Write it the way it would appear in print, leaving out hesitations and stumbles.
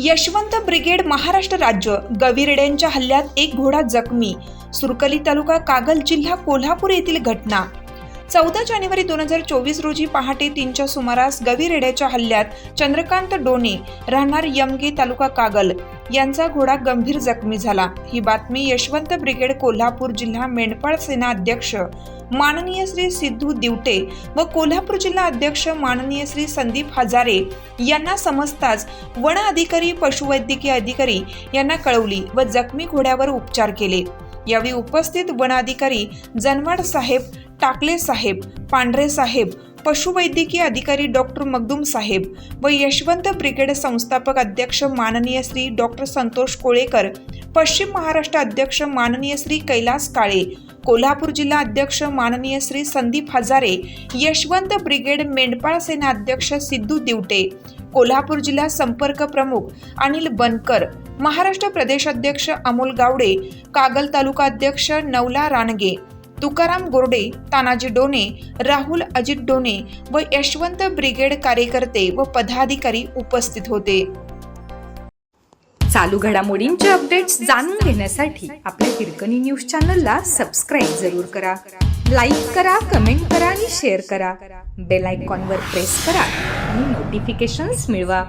Yashwant brigade Maharashtra राज्य गविरेड्यांच्या हल्ल्यात एक घोडा जखमी. सुरकली तालुका कागल जिल्हा कोल्हापूर येथील घटना. 14 जानेवारी 2024 रोजी पहाटे 3च्या सुमारास गविरेड्याच्या हल्ल्यात चंद्रकांत डोने राहणार यमगे तालुका कागल यांचा घोडा गंभीर जखमी झाला. ही बातमी यशवंत ब्रिगेड कोल्हापूर जिल्हा मेंढपाळ सेना अध्यक्ष माननीय श्री सिद्धू दिवटे व कोल्हापूर जिल्हा अध्यक्ष माननीय श्री संदीप हजारे यांना समजताच वन अधिकारी पशुवैद्यकीय अधिकारी यांना कळवली व जखमी घोड्यावर उपचार केले. यावेळी उपस्थित वन अधिकारी जनवाड साहेब, टाकले साहेब, पांढरे साहेब, पशुवैद्यकीय अधिकारी डॉक्टर मगदूम साहेब व यशवंत ब्रिगेड संस्थापक अध्यक्ष माननीय श्री डॉक्टर संतोष कोळेकर, पश्चिम महाराष्ट्र अध्यक्ष माननीय श्री कैलास काळे, कोल्हापूर जिल्हा अध्यक्ष माननीय श्री संदीप हजारे, यशवंत ब्रिगेड मेंढपाळ सेना अध्यक्ष सिद्धू दिवटे, कोल्हापूर जिल्हा संपर्क प्रमुख अनिल बनकर, महाराष्ट्र प्रदेश अध्यक्ष अमोल गावडे, कागल तालुका अध्यक्ष नवला रानगे, तुकाराम गोरडे, तानाजी डोने, राहुल अजित डोने व यशवंत ब्रिगेड कार्यकर्ते व पदाधिकारी उपस्थित होते. चालू घडामोडींचे अपडेट्स जाणून घेण्यासाठी आपल्या हिरकणी न्यूज चॅनलला सबस्क्राईब जरूर करा. लाईक करा, कमेंट करा आणि शेअर करा. बेल आयकॉनवर प्रेस करा आणि नोटिफिकेशन्स मिळवा.